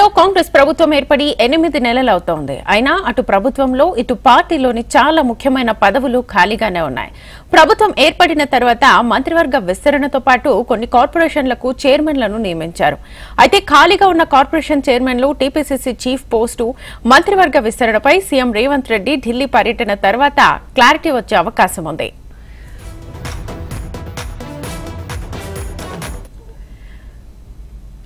ఏపీలో కాంగ్రెస్ ప్రభుత్వం ఏర్పడి 8 నెలలు అవుతోంది. అయినా అటు ప్రభుత్వంలో ఇటు పార్టీలోని చాలా ముఖ్యమైన పదవులు ఖాళీగానే ఉన్నాయి. ప్రభుత్వం ఏర్పడిన తర్వాత మంత్రివర్గ విస్తరణతో పాటు కొన్ని కార్పొరేషన్లకు చైర్మన్లను నియమించారు. అయితే ఖాళీగా ఉన్న కార్పొరేషన్ చైర్మన్లు, టీపీసీసీ చీఫ్ పోస్టు, మంత్రివర్గ విస్తరణపై సీఎం రేవంత్ రెడ్డి ఢిల్లీ పర్యటన తర్వాత క్లారిటీ వచ్చే అవకాశం ఉంది.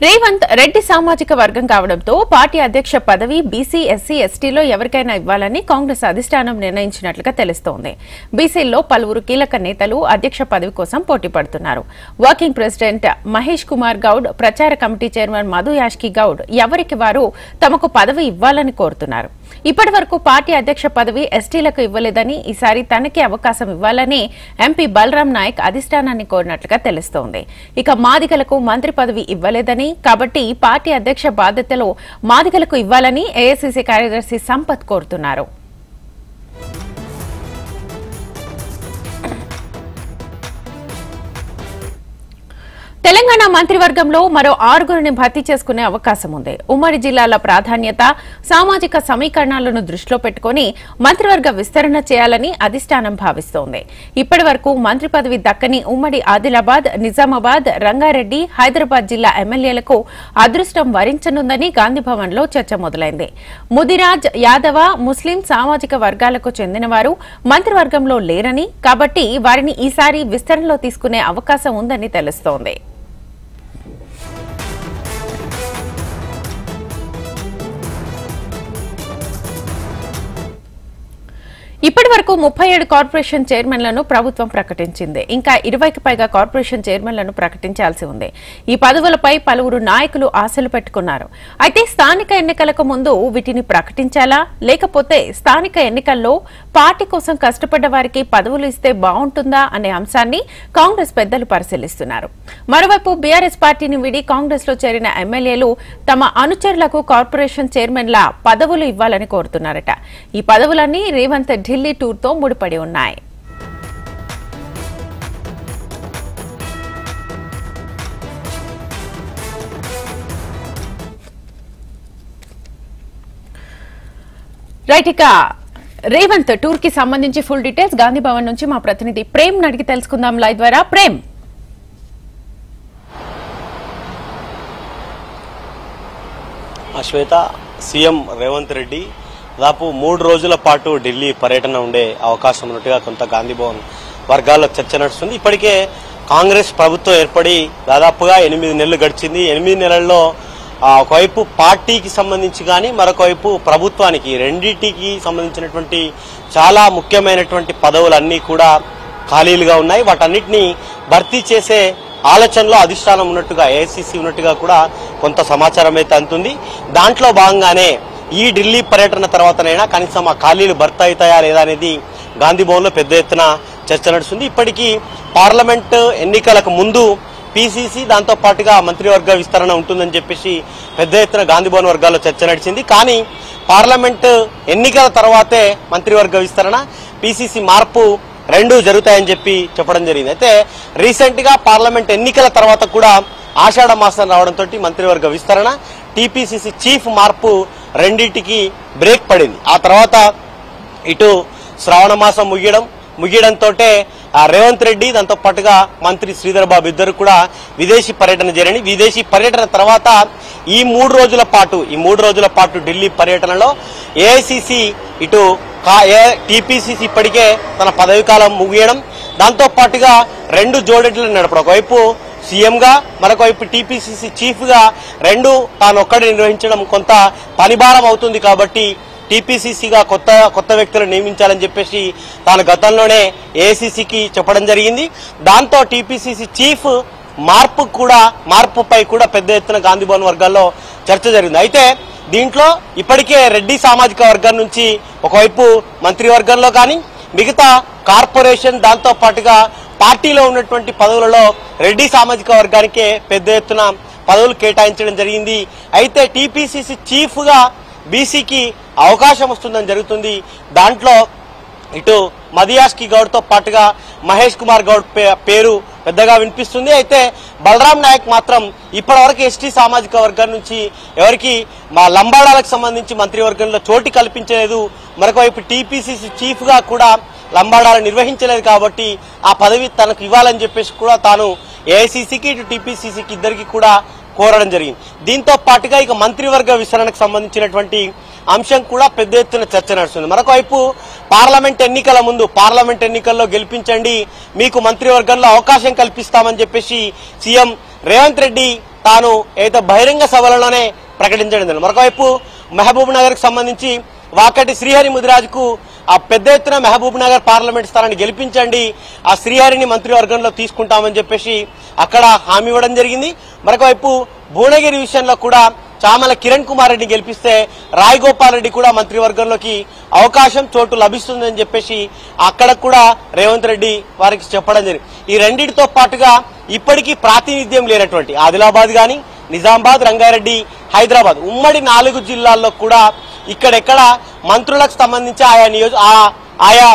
రేవంత్ రెడ్డి సామాజిక వర్గం కావడంతో పార్టీ అధ్యక్ష పదవి బీసీ, ఎస్సీ, ఎస్టీలో ఎవరికైనా ఇవ్వాలని కాంగ్రెస్ అధిష్టానం నిర్ణయించినట్లుగా తెలుస్తోంది. బీసీల్లో పలువురు కీలక నేతలు అధ్యక్ష పదవి కోసం పోటీ పడుతున్నారు. వర్కింగ్ ప్రెసిడెంట్ మహేష్ కుమార్ గౌడ్, ప్రచార కమిటీ చైర్మన్ మధు యాష్కి గౌడ్ ఎవరికి వారు తమకు పదవి ఇవ్వాలని కోరుతున్నారు. ఇప్పటి వరకు పార్టీ అధ్యక్ష పదవి ఎస్టీలకు ఇవ్వలేదని, ఈసారి తనకే అవకాశం ఇవ్వాలని ఎంపీ బలరాం నాయక్ అధిష్టానాన్ని కోరినట్లుగా తెలుస్తోంది. ఇక మాదిగలకు మంత్రి పదవి ఇవ్వలేదని, కాబట్టి పార్టీ అధ్యక్ష బాధ్యతలు మాదిగలకు ఇవ్వాలని ఏఐసీసీ కార్యదర్శి సంపత్ కోరుతున్నారు. తెలంగాణ మంత్రివర్గంలో మరో 6గురిని భర్తీ చేసుకునే అవకాశం ఉంది. ఉమ్మడి జిల్లాల ప్రాధాన్యత, సామాజిక సమీకరణాలను దృష్టిలో పెట్టుకుని మంత్రివర్గ విస్తరణ చేయాలని అధిష్టానం భావిస్తోంది. ఇప్పటి వరకు మంత్రి పదవి దక్కని ఉమ్మడి ఆదిలాబాద్, నిజామాబాద్, రంగారెడ్డి, హైదరాబాద్ జిల్లా ఎమ్మెల్యేలకు అదృష్టం వరించనుందని గాంధీభవన్లో చర్చ మొదలైంది. ముదిరాజ్, యాదవ, ముస్లిం సామాజిక వర్గాలకు చెందినవారు మంత్రివర్గంలో లేరని, కాబట్టి వారిని ఈసారి విస్తరణలో తీసుకునే అవకాశం ఉందని తెలుస్తోంది. ఇప్పటి వరకు 37 కార్పొరేషన్ చైర్మన్లను ప్రభుత్వం ప్రకటించింది. ఇంకా 20కి పైగా కార్పొరేషన్ చైర్మన్లను ప్రకటించాల్సి ఉంది. ఈ పదవులపై పలువురు నాయకులు ఆశలు పెట్టుకున్నారు. అయితే స్థానిక ఎన్నికలకు ముందు వీటిని ప్రకటించాలా, లేకపోతే స్థానిక ఎన్నికల్లో పార్టీ కోసం కష్టపడ్డ వారికి పదవులు ఇస్తే బాగుంటుందా అనే అంశాన్ని కాంగ్రెస్ పెద్దలు పరిశీలిస్తున్నారు. మరోవైపు బీఆర్ఎస్ పార్టీని వీడి కాంగ్రెస్ లో చేరిన ఎమ్మెల్యేలు తమ అనుచరులకు కార్పొరేషన్ చైర్మన్ల పదవులు ఇవ్వాలని కోరుతున్నారట. ఈ పదవులన్నీ రేవంత్ ఢిల్లీ టూర్తో ముడిపడి ఉన్నాయి. రైట్, ఇక రేవంత్ టూర్ కి సంబంధించి ఫుల్ డీటెయిల్స్ గాంధీ భవన్ నుంచి మా ప్రతినిధి ప్రేమ్ అడిగి తెలుసుకుందాం లైవ్ ద్వారా. ప్రేమ్, శ్వేత, సీఎం రేవంత్ రెడ్డి దాదాపు 3 రోజుల పాటు ఢిల్లీ పర్యటన ఉండే అవకాశం ఉన్నట్టుగా కొంత గాంధీభవన్ వర్గాల్లో చర్చ నడుస్తుంది. ఇప్పటికే కాంగ్రెస్ ప్రభుత్వం ఏర్పడి దాదాపుగా 8 నెలలు గడిచింది. 8 నెలల్లో ఒకవైపు పార్టీకి సంబంధించి కానీ, మరొక వైపు ప్రభుత్వానికి, రెండింటికి సంబంధించినటువంటి చాలా ముఖ్యమైనటువంటి పదవులన్నీ కూడా ఖాళీలుగా ఉన్నాయి. వాటన్నిటినీ భర్తీ చేసే ఆలోచనలో అధిష్టానం ఉన్నట్టుగా, ఏఐసీసీ ఉన్నట్టుగా కూడా కొంత సమాచారం అయితే అందుతుంది. దాంట్లో భాగంగానే ఈ ఢిల్లీ పర్యటన తర్వాతనైనా కనీసం ఆ ఖాళీలు భర్తీ అవుతాయా లేదా అనేది గాంధీభవన్లో పెద్ద ఎత్తున చర్చ నడుస్తుంది. ఇప్పటికీ పార్లమెంట్ ఎన్నికలకు ముందు పీసీసీ, దాంతో పాటుగా మంత్రివర్గ విస్తరణ ఉంటుందని చెప్పేసి పెద్ద ఎత్తున గాంధీభవన్ వర్గాల్లో చర్చ నడిచింది. కానీ పార్లమెంట్ ఎన్నికల తర్వాతే మంత్రివర్గ విస్తరణ, పీసీసీ మార్పు రెండూ జరుగుతాయని చెప్పడం జరిగింది. అయితే రీసెంట్ గా పార్లమెంట్ ఎన్నికల తర్వాత కూడా ఆషాఢ మాసం రావడంతో మంత్రివర్గ విస్తరణ, టీపీసీసీ చీఫ్ మార్పు రెండింటికి బ్రేక్ పడింది. ఆ తర్వాత ఇటు శ్రావణ మాసం ముగియడంతో రేవంత్ రెడ్డి, దాంతో పాటుగా మంత్రి శ్రీధర్ బాబు ఇద్దరు కూడా విదేశీ పర్యటన జరిగింది. విదేశీ పర్యటన తర్వాత ఈ 3 రోజుల పాటు ఢిల్లీ పర్యటనలో ఏఐసీసీ, ఇటు టీపీసీసీ ఇప్పటికే తన పదవి కాలం ముగియడం, దాంతో పాటుగా 2 జోడెడ్లను నడపడం, ఒకవైపు సీఎంగా, మరొక వైపు టీపీసీసీ చీఫ్ గా రెండు తాను ఒక్కడే నిర్వహించడం కొంత పనిభారం అవుతుంది. కాబట్టి టీపీసీసీగా కొత్త వ్యక్తులను నియమించాలని చెప్పేసి తాను గతంలోనే ఏఐసీసీకి చెప్పడం జరిగింది. దాంతో టీపీసీసీ చీఫ్ మార్పుపై కూడా పెద్ద ఎత్తున గాంధీభవన్ వర్గాల్లో చర్చ జరిగింది. అయితే దీంట్లో ఇప్పటికే రెడ్డి సామాజిక వర్గం నుంచి ఒకవైపు మంత్రివర్గంలో కానీ, మిగతా కార్పొరేషన్, దాంతో పాటుగా పార్టీలో ఉన్నటువంటి పదవులలో రెడ్డి సామాజిక వర్గానికే పెద్ద ఎత్తున పదవులు కేటాయించడం జరిగింది. అయితే టీపీసీసీ చీఫ్ గా బీసీకి అవకాశం వస్తుందని జరుగుతుంది. దాంట్లో ఇటు మధు యాష్కి గౌడ్ తో పాటుగా మహేష్ కుమార్ గౌడ్ పేరు పెద్దగా వినిపిస్తుంది. అయితే బలరాం నాయక్ మాత్రం ఇప్పటివరకు ఎస్టీ సామాజిక వర్గం నుంచి ఎవరికి మా లంబాడాలకు సంబంధించి మంత్రివర్గంలో చోటు కల్పించలేదు. మరొకవైపు టీపీసీసీ చీఫ్ గా కూడా లంబాడాలు నిర్వహించలేదు కాబట్టి ఆ పదవి తనకు ఇవ్వాలని చెప్పేసి కూడా తాను ఏఐసీసీకి ఇటు టీపీసీసీకి ఇద్దరికి కూడా కోరడం జరిగింది. దీంతో పాటుగా ఇక మంత్రివర్గ విస్తరణకు సంబంధించినటువంటి అంశం కూడా పెద్ద ఎత్తున చర్చ నడుస్తుంది. మరొకవైపు పార్లమెంట్ ఎన్నికల ముందు పార్లమెంట్ ఎన్నికల్లో గెలిపించండి, మీకు మంత్రివర్గంలో అవకాశం కల్పిస్తామని చెప్పేసి సీఎం రేవంత్ రెడ్డి తాను ఏదో బహిరంగ సభలలోనే ప్రకటించడం. మరొకవైపు మహబూబ్ నగర్ కు సంబంధించి వాకటి శ్రీహరి ముదిరాజుకు ఆ పెద్ద ఎత్తున మహబూబ్ నగర్ పార్లమెంట్ స్థానాన్ని గెలిపించండి, ఆ శ్రీహరిని మంత్రివర్గంలో తీసుకుంటామని చెప్పేసి అక్కడ హామీ ఇవ్వడం జరిగింది. మరొకవైపు భువనగిరి విషయంలో కూడా చామల కిరణ్ కుమార్ రెడ్డి గెలిపిస్తే రాయ్ గోపాల్ రెడ్డి కూడా మంత్రివర్గంలోకి అవకాశం చోటు లభిస్తుందని చెప్పేసి అక్కడ కూడా రేవంత్ రెడ్డి వారికి చెప్పడం జరిగింది. ఈ రెండింటితో పాటుగా ఇప్పటికీ ప్రాతినిధ్యం లేనటువంటి ఆదిలాబాద్ గాని, నిజామాబాద్, రంగారెడ్డి, హైదరాబాద్ ఉమ్మడి 4 జిల్లాల్లో కూడా ఇక్కడెక్కడ మంత్రులకు సంబంధించి ఆయా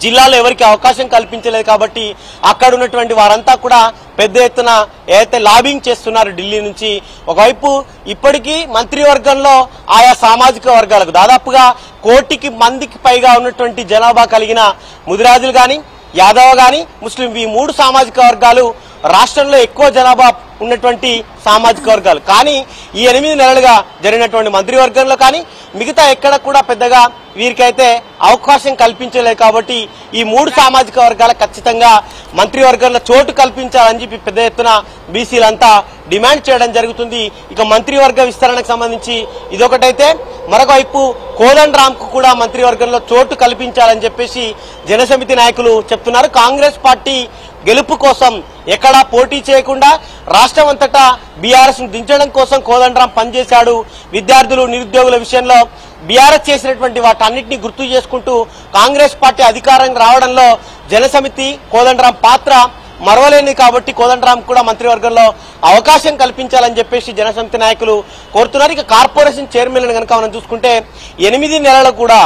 జిల్లాలో ఎవరికి అవకాశం కల్పించలేదు కాబట్టి అక్కడ ఉన్నటువంటి వారంతా కూడా పెద్ద ఎత్తున ఏదైతే లాబింగ్ చేస్తున్నారు ఢిల్లీ నుంచి. ఒకవైపు ఇప్పటికీ మంత్రివర్గంలో ఆయా సామాజిక వర్గాలకు దాదాపుగా 1 కోటి మందికి పైగా ఉన్నటువంటి జనాభా కలిగిన ముదిరాజులు గాని, యాదవ్ గాని, ముస్లిం ఈ 3 సామాజిక వర్గాలు రాష్ట్రంలో ఎక్కువ జనాభా ఉన్నటువంటి సామాజిక వర్గాలు. కానీ ఈ 8 నెలలుగా జరిగినటువంటి మంత్రివర్గంలో కానీ మిగతా ఎక్కడ కూడా పెద్దగా వీరికైతే అవకాశం కల్పించలేదు కాబట్టి ఈ 3 సామాజిక వర్గాలకు ఖచ్చితంగా మంత్రివర్గంలో చోటు కల్పించాలని చెప్పి పెద్ద ఎత్తున బీసీలంతా డిమాండ్ చేయడం జరుగుతుంది. ఇక మంత్రివర్గ విస్తరణకు సంబంధించి ఇదొకటైతే మరొకవైపు కోదండరామ్ కు కూడా మంత్రివర్గంలో చోటు కల్పించాలని చెప్పేసి జనసమితి నాయకులు చెప్తున్నారు. కాంగ్రెస్ పార్టీ గెలుపు కోసం ఎక్కడా పోటీ చేయకుండా రాష్ట్రం అంతటా బీఆర్ఎస్ ను దించడం కోసం కోదండరామ్ పనిచేశాడు. విద్యార్థులు, నిరుద్యోగుల విషయంలో బీఆర్ఎస్ చేసినటువంటి వాటన్నిటిని గుర్తు చేసుకుంటూ కాంగ్రెస్ పార్టీ అధికారం రావడంలో జనసమితి కోదండరామ్ పాత్ర మరవలేని కాబట్టి కోదండరామ్ కూడా మంత్రివర్గంలో అవకాశం కల్పించాలని చెప్పేసి జనసమితి నాయకులు కోరుతున్నారు. ఇక కార్పొరేషన్ చైర్మన్ కనుక మనం చూసుకుంటే 8 నెలలు కూడా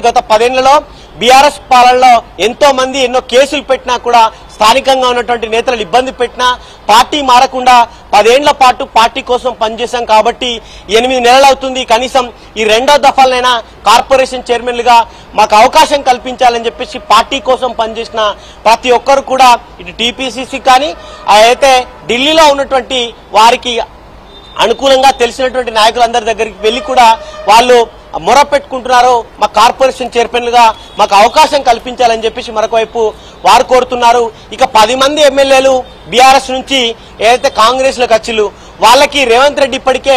గత 10 ఏళ్లలో బీఆర్ఎస్ పాలనలో ఎంతో మంది ఎన్నో కేసులు పెట్టినా కూడా స్థానికంగా ఉన్నటువంటి నేతలు ఇబ్బంది పెట్టినా పార్టీ మారకుండా 10 ఏళ్ల పాటు పార్టీ కోసం పనిచేశాం కాబట్టి 8 నెలలు అవుతుంది. కనీసం ఈ 2వ దఫాలైనా కార్పొరేషన్ చైర్మన్లుగా మాకు అవకాశం కల్పించాలని చెప్పేసి పార్టీ కోసం పనిచేసిన ప్రతి ఒక్కరు కూడా ఇటు టీపీసీసీ కానీ అయితే ఢిల్లీలో ఉన్నటువంటి వారికి అనుకూలంగా తెలిసినటువంటి నాయకులందరి దగ్గరికి వెళ్లి కూడా వాళ్ళు మొర పెట్టుకుంటున్నారు. మా కార్పొరేషన్ చైర్మన్లుగా మాకు అవకాశం కల్పించాలని చెప్పేసి మరొకవైపు వారు కోరుతున్నారు. ఇక 10 మంది ఎమ్మెల్యేలు బీఆర్ఎస్ నుంచి ఏదైతే కాంగ్రెస్ లోకి వచ్చిళ్ళు వాళ్ళకి రేవంత్ రెడ్డి ఇప్పటికే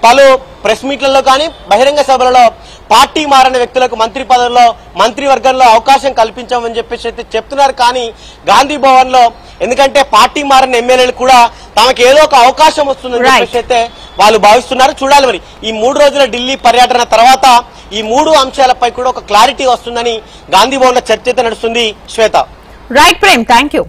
పలు ప్రెస్ మీట్లలో కానీ బహిరంగ సభలలో పార్టీ మారిన వ్యక్తులకు మంత్రి పదవుల్లో మంత్రివర్గంలో అవకాశం కల్పించామని చెప్పేసి అయితే చెప్తున్నారు. కానీ గాంధీ భవన్ లో ఎందుకంటే పార్టీ మారిన ఎమ్మెల్యేలు కూడా తమకు ఏదో ఒక అవకాశం వస్తుందని చెప్పేసి అయితే వాళ్ళు భావిస్తున్నారు. చూడాలి మరి ఈ 3 రోజుల ఢిల్లీ పర్యటన తర్వాత ఈ 3 అంశాలపై కూడా ఒక క్లారిటీ వస్తుందని గాంధీ భవన్ లో చర్చ అయితే నడుస్తుంది. Shweta. Right Prem, thank you.